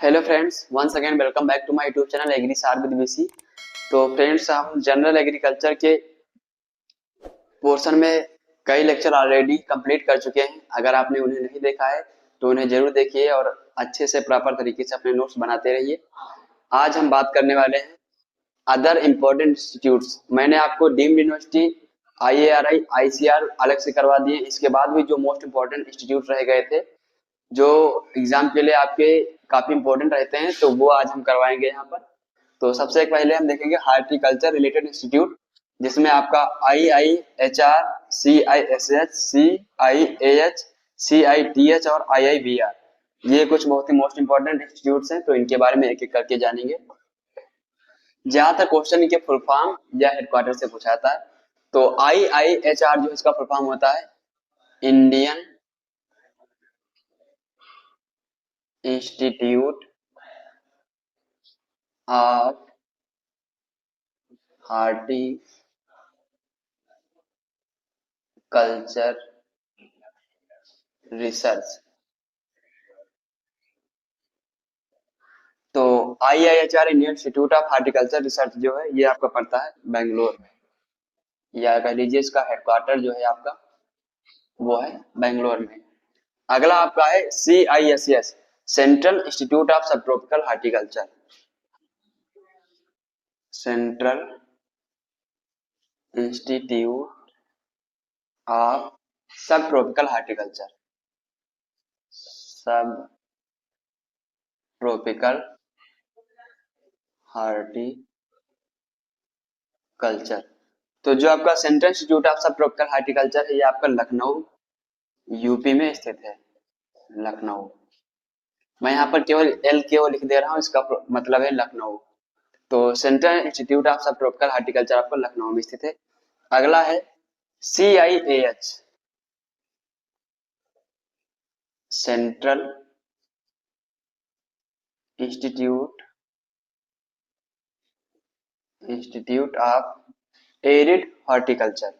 Hello friends, once again welcome back to my YouTube channel agri sir with BC. तो friends, हम general agriculture के portion में कई lecture already complete कर चुके हैं। अगर आपने उन्हें नहीं देखा है तो उन्हें जरूर देखिए और अच्छे से प्रॉपर तरीके से अपने नोट्स बनाते रहिए। आज हम बात करने वाले हैं अदर इम्पोर्टेंट इंस्टीट्यूट्स। मैंने आपको डीम्ड यूनिवर्सिटी, आईएआरआई, आईसीआर अलग से करवा दिए। इसके बाद भी जो मोस्ट इम्पोर्टेंट इंस्टीट्यूट रह गए थे, जो एग्जाम के लिए आपके काफी इंपॉर्टेंट रहते हैं, तो वो आज हम करवाएंगे यहाँ पर। तो सबसे पहले हम देखेंगे हार्टिकल्चर रिलेटेड इंस्टीट्यूट, जिसमें आपका IIHR, CISH, CIAH, CITH और IIBR, ये कुछ बहुत ही मोस्ट इंपॉर्टेंट इंस्टीट्यूट्स हैं। तो इनके बारे में एक एक करके जानेंगे। जहां तक क्वेश्चन के फुल फॉर्म या हेडक्वार्टर से पूछाता है, तो IIHR जो इसका फुल फॉर्म होता है, Indian institute of horticulture research. तो IIHR, Indian institute of horticulture research जो है, ये आपका पड़ता है बेंगलोर में, या कह लीजिए इसका हेडक्वार्टर जो है आपका, वो है बेंगलोर में। अगला आपका है CISS, सेंट्रल इंस्टीट्यूट ऑफ सब tropical horticulture. Central institute of सब ट्रॉपिकल हार्टिकल्चर, सब ट्रॉपिकल हार्टिकल्चर। तो जो आपका सेंट्रल इंस्टीट्यूट ऑफ सब ट्रॉपिकल हार्टिकल्चर है, ये आपका लखनऊ यूपी में स्थित है। लखनऊ, मैं यहाँ पर केवल LKO लिख दे रहा हूँ, इसका मतलब है लखनऊ। तो सेंट्रल इंस्टीट्यूट ऑफ सब ट्रॉपिकल हार्टिकल्चर आपका लखनऊ में स्थित है। अगला है CIAH, central institute institute of arid horticulture.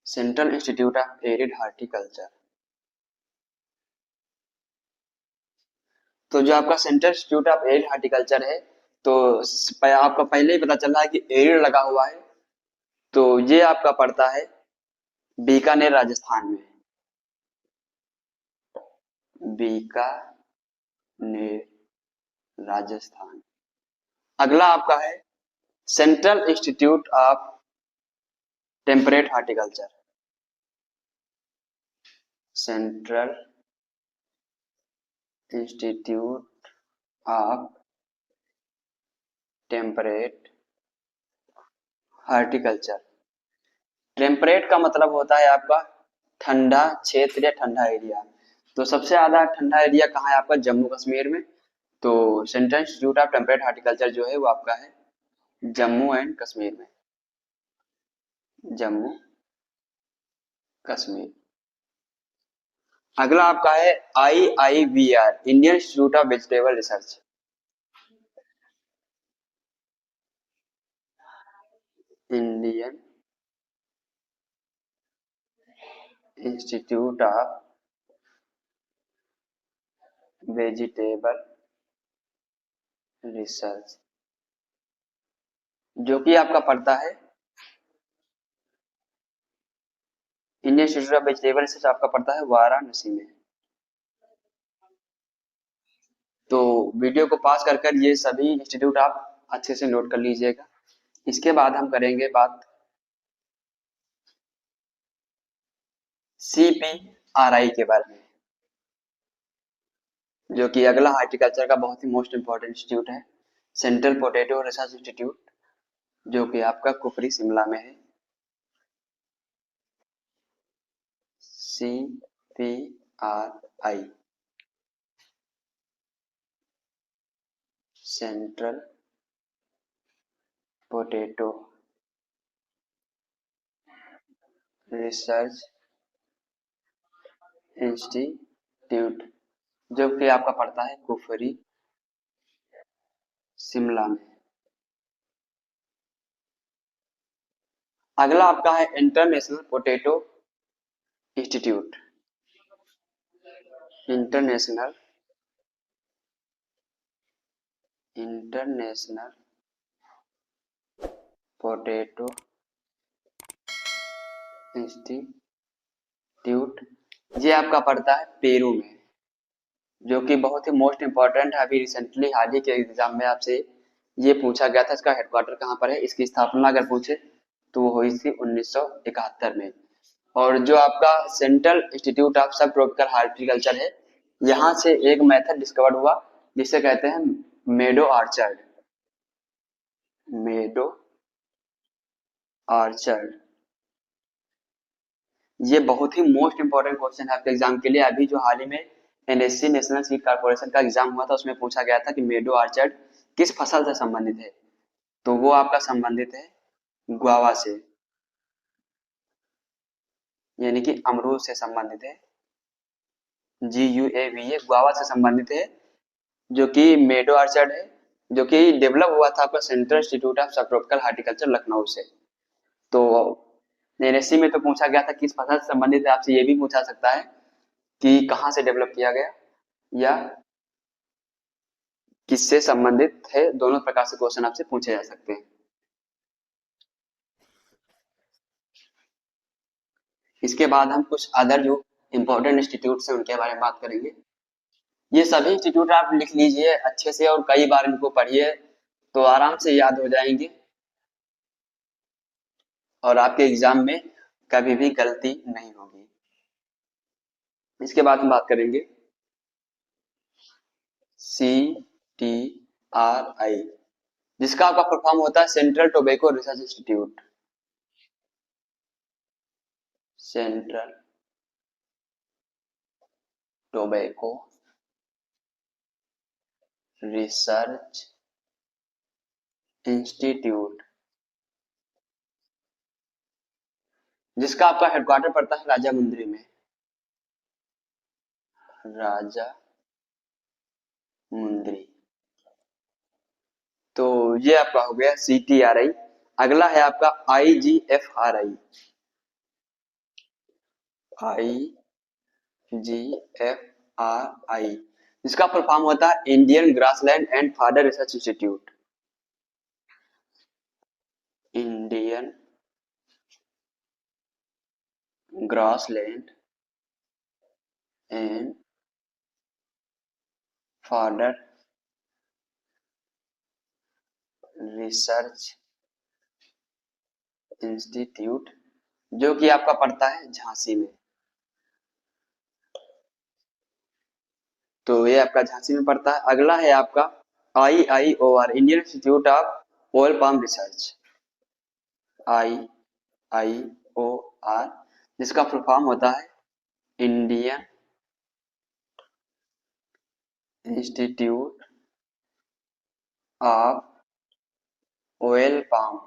Central institute of arid horticulture. तो जो आपका central institute of arid horticulture है, तो आपका पहले ही पता चल रहा है कि एरिड लगा हुआ है। तो ये आपका पड़ता है बीकानेर, राजस्थान में। बीकानेर, राजस्थान। अगला आपका है central institute of temperate horticulture. Central institute of temperate horticulture. Temperate का मतलब होता है आपका ठंडा क्षेत्र या ठंडा एरिया। तो सबसे ज्यादा ठंडा एरिया कहाँ है आपका? जम्मू कश्मीर में। तो central institute of temperate horticulture जो है वो आपका है जम्मू एंड कश्मीर में। जम्मू कश्मीर। अगला आपका है IIBR, Indian institute of vegetable research. Indian institute of vegetable research, जो कि आपका पड़ता है Indian institute of vegetable research, आपका पड़ता है वाराणसी में। तो वीडियो को पास कर कर ये सभी इंस्टीट्यूट आप अच्छे से नोट कर लीजिएगा। इसके बाद हम करेंगे बात CPRI के बारे में, जो कि अगला हार्टिकल्चर का बहुत ही मोस्ट इंपॉर्टेंट इंस्टीट्यूट है। सेंट्रल पोटैटो रिसर्च इंस्टीट्यूट, जो कि आपका कुफरी, शिमला में है। CPRI, central potato research institute, जो कि आपका पड़ता है कुफरी, शिमला में। अगला आपका है international potato institute. International international potato institute, ये आपका पड़ता है पेरू में, जो कि बहुत ही मोस्ट इम्पोर्टेंट है। अभी रिसेंटली हाल ही के एग्जाम में आपसे ये पूछा गया था इसका हेडक्वार्टर कहाँ पर है। इसकी स्थापना अगर पूछे तो वो हुई थी 1971 में। और जो आपका सेंट्रल इंस्टीट्यूट ऑफ सब ट्रॉपिकल हॉर्टिकल्चर है, यहाँ से एक मेथड डिस्कवर्ड हुआ जिसे कहते हैं मेडो ऑर्चर्ड। मेडो ऑर्चर्ड, ये बहुत ही मोस्ट इंपॉर्टेंट क्वेश्चन है आपके एग्जाम के लिए। अभी जो हाल ही में एनएससी नेशनल सीड कॉर्पोरेशन का एग्जाम हुआ था, उसमें पूछा गया था कि मेडो ऑर्चर्ड किस फसल से संबंधित है, तो वो आपका संबंधित है गुआवा से, यानी कि अमरूद से संबंधित है। GUAVA गुआवा से संबंधित है, जो कि मेडो ऑर्चर्ड है, जो कि डेवलप हुआ था आपका सेंट्रल इंस्टीट्यूट ऑफ सब ट्रॉपिकल हार्टिकल्चर लखनऊ से। तो एनएससी में तो पूछा गया था किस फसल से संबंधित है, आपसे ये भी पूछा सकता है कि कहाँ से डेवलप किया गया या किससे संबंधित है। दोनों प्रकार से क्वेश्चन आपसे पूछे जा सकते हैं। इसके बाद हम कुछ अदर जो इम्पोर्टेंट इंस्टीट्यूट है उनके बारे में बात करेंगे। ये सभी इंस्टीट्यूट आप लिख लीजिए अच्छे से और कई बार इनको पढ़िए तो आराम से याद हो जाएंगे और आपके एग्जाम में कभी भी गलती नहीं होगी। इसके बाद हम बात करेंगे CTRI, जिसका आपका फुल फॉर्म होता है central tobacco research institute. Central tobacco research institute, जिसका आपका हेडक्वार्टर पड़ता है राजा मुंद्री में। राजा मुंद्री, तो ये आपका हो गया CTRI। अगला है आपका IGFRI। IGFRI, जिसका फुल फॉर्म होता है Indian grassland and fodder research institute. Indian grassland and fodder research institute, जो कि आपका पड़ता है झांसी में। तो ये आपका झांसी में पड़ता है। अगला है आपका IIOR, Indian institute of oil palm research. IIOR, जिसका फुल फॉर्म होता है Indian institute of oil palm,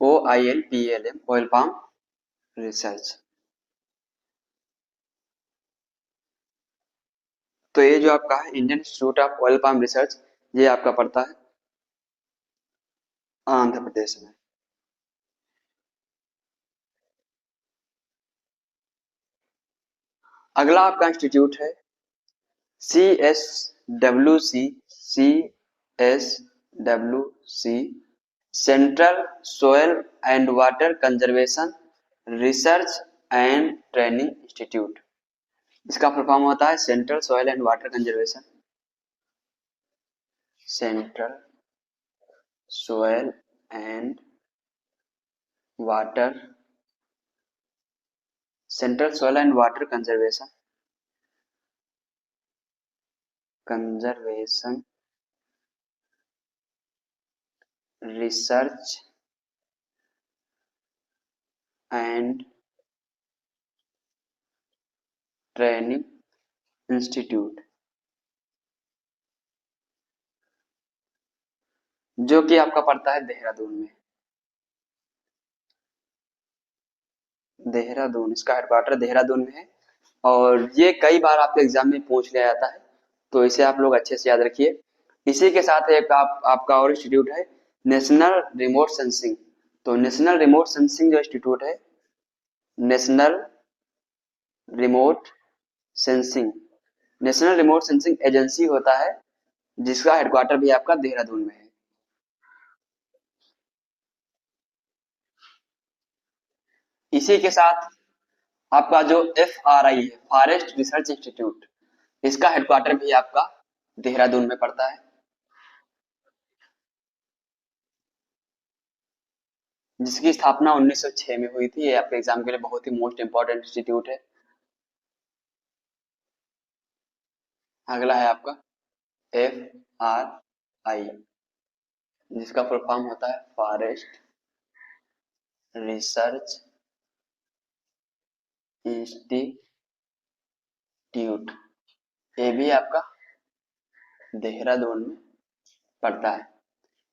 OILPALM, oil palm research. तो ये जो आपका है Indian institute of oil palm research, ये आपका पड़ता है आंध्र प्रदेश में। अगला आपका इंस्टीट्यूट है CSWC, central soil and water conservation research and training institute. इसका फुल फॉर्म होता है central soil and water conservation, central soil and water, central soil and water conservation research and training institute, जो कि आपका पड़ता है देहरादून में। देहरादून, इसका हेडक्वार्टर देहरादून में है और ये कई बार आपके एग्जाम में पूछ लिया जाता है, तो इसे आप लोग अच्छे से याद रखिए। इसी के साथ एक आपका और इंस्टीट्यूट है नेशनल रिमोट सेंसिंग। तो नेशनल रिमोट सेंसिंग जो इंस्टीट्यूट है, national remote sensing, national remote sensing agency होता है जिसका हेडक्वार्टर भी आपका देहरादून में है। इसी के साथ आपका जो FRI है, फॉरेस्ट रिसर्च इंस्टीट्यूट, इसका हेडक्वार्टर भी आपका देहरादून में पड़ता है, जिसकी स्थापना 1906 में हुई थी। ये आपके एग्जाम के लिए बहुत ही मोस्ट इंपॉर्टेंट इंस्टीट्यूट है। अगला है आपका FRI, जिसका फुल फॉर्म होता है फॉरेस्ट रिसर्च इंस्टीट्यूट। ये भी आपका देहरादून में पड़ता है।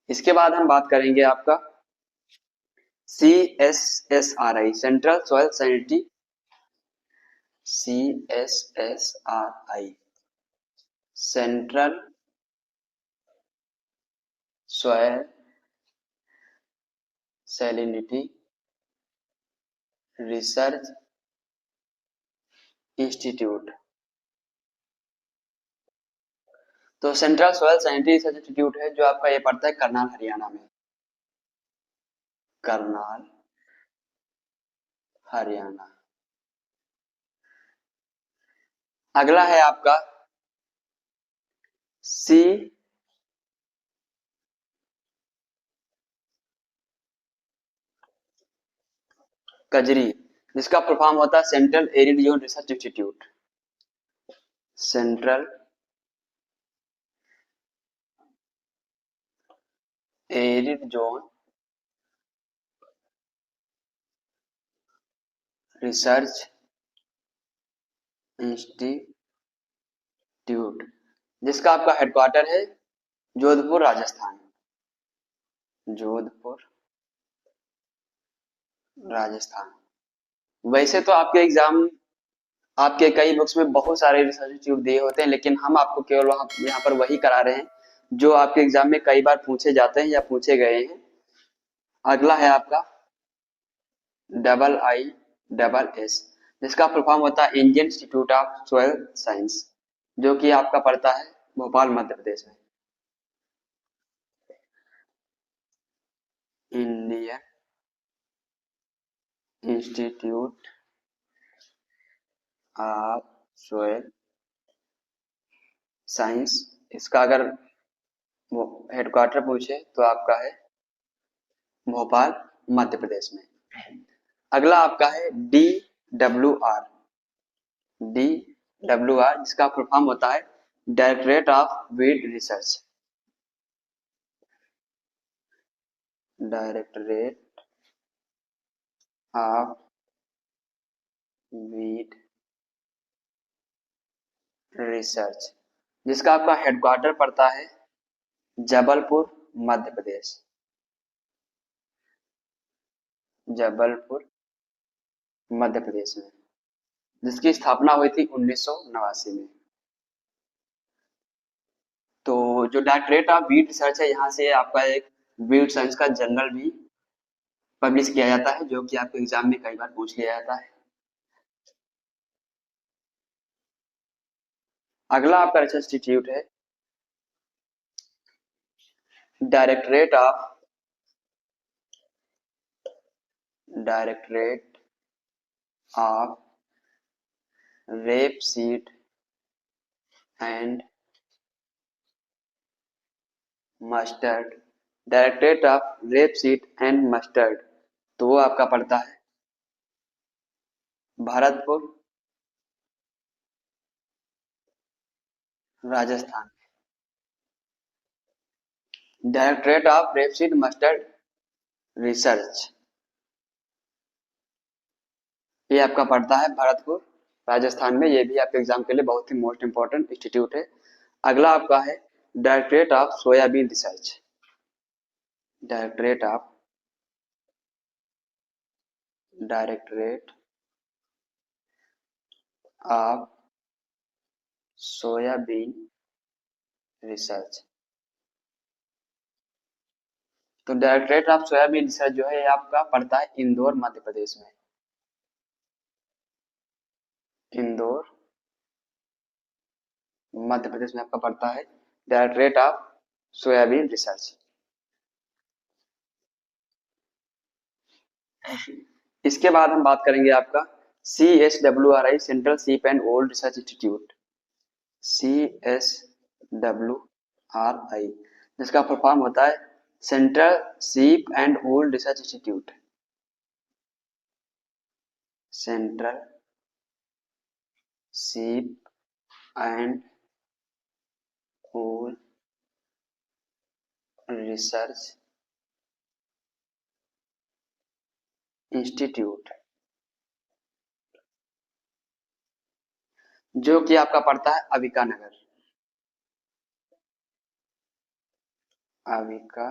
इसके बाद हम बात करेंगे आपका CSSRI, central soil sanitary, CSSRI, central soil salinity research institute. तो central soil sanitary research institute है जो आपका ये पड़ता है करनाल हरियाणा में, करनाल हरियाणा। अगला है आपका सी कजरी, जिसका फुल फॉर्म होता है central arid zone research institute, central arid zone research institute, जिसका आपका हेडक्वार्टर है जोधपुर राजस्थान, जोधपुर राजस्थान। वैसे तो आपके एग्जाम, आपके कई बुक्स में बहुत सारे रिसर्च इंस्टीट्यूट दिए होते हैं, लेकिन हम आपको केवल वहां यहाँ पर वही करा रहे हैं जो आपके एग्जाम में कई बार पूछे जाते हैं या पूछे गए हैं। अगला है आपका IISS, जिसका फुल फॉर्म होता है Indian institute of soil science, जो कि आपका पड़ता है भोपाल मध्य प्रदेश में, Indian institute of soil science. इसका अगर वो हेडक्वार्टर पूछे तो आपका है भोपाल मध्य प्रदेश में। अगला आपका है DWR, DWR, जिसका फुल फॉर्म होता है directorate of weed research, directorate of weed research, जिसका आपका हेडक्वार्टर पड़ता है जबलपुर मध्य प्रदेश, जबलपुर मध्य प्रदेश में, जिसकी स्थापना हुई थी 1989 में। तो जो डायरेक्टरेट ऑफ वीड रिसर्च है, यहाँ से आपका एक वीड साइंस का जर्नल भी पब्लिश किया जाता है, जो कि आपके एग्जाम में कई बार पूछ लिया जाता है। अगला आपका रिसर्च इंस्टीट्यूट है directorate of rapeseed and mustard, directorate of rapeseed and mustard. तो वो आपका पड़ता है Bharatpur Rajasthan, directorate of rapeseed mustard research, ये आपका पड़ता है भरतपुर राजस्थान में। ये भी आपके एग्जाम के लिए बहुत ही मोस्ट इंपॉर्टेंट इंस्टीट्यूट है। अगला आपका है directorate of soybean research, directorate of soybean research. तो डायरेक्टरेट ऑफ सोयाबीन रिसर्च जो है ये आपका पड़ता है इंदौर मध्य प्रदेश में, इंदौर मध्य प्रदेश में आपका पड़ता है। Directorate of soybean research. इसके बाद हम बात करेंगे आपका CSWRI, सेंट्रल सीप and old research institute. CSWRI जिसका फुल फॉर्म होता है सेंट्रल सीप and old research institute. Central सीप एंड ओल्ड रिसर्च इंस्टीट्यूट, जो कि आपका पड़ता है अविका नगर। अविका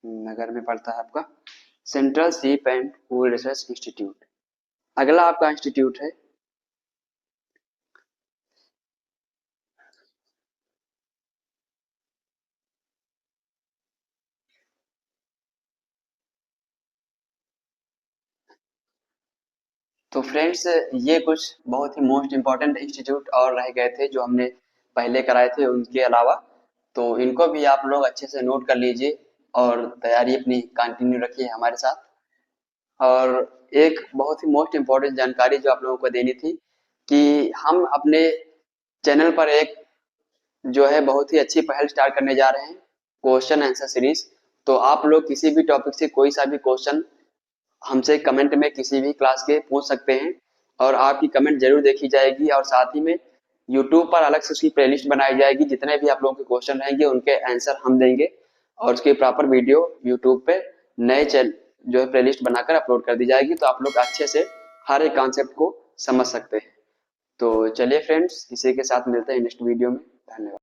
नगर में पड़ता है आपका सेंट्रल सीप एंड ओल्ड रिसर्च इंस्टीट्यूट। अगला आपका इंस्टीट्यूट है तो फ्रेंड्स, ये कुछ बहुत ही मोस्ट इम्पॉर्टेंट इंस्टीट्यूट और रह गए थे जो हमने पहले कराए थे उनके अलावा, तो इनको भी आप लोग अच्छे से नोट कर लीजिए और तैयारी अपनी कंटिन्यू रखिए हमारे साथ। और एक बहुत ही मोस्ट इम्पॉर्टेंट जानकारी जो आप लोगों को देनी थी कि हम अपने चैनल पर एक जो है बहुत ही अच्छी पहल स्टार्ट करने जा रहे हैं, क्वेश्चन आंसर सीरीज। तो आप लोग किसी भी टॉपिक से कोई सा भी क्वेश्चन हमसे कमेंट में किसी भी क्लास के पूछ सकते हैं और आपकी कमेंट जरूर देखी जाएगी और साथ ही में यूट्यूब पर अलग से उसकी प्लेलिस्ट बनाई जाएगी। जितने भी आप लोगों के क्वेश्चन रहेंगे उनके आंसर हम देंगे और उसकी प्रॉपर वीडियो यूट्यूब पे नए चैनल जो है प्लेलिस्ट बनाकर अपलोड कर दी जाएगी, तो आप लोग अच्छे से हर एक कॉन्सेप्ट को समझ सकते हैं। तो चलिए फ्रेंड्स, इसी के साथ मिलते हैं नेक्स्ट वीडियो में। धन्यवाद।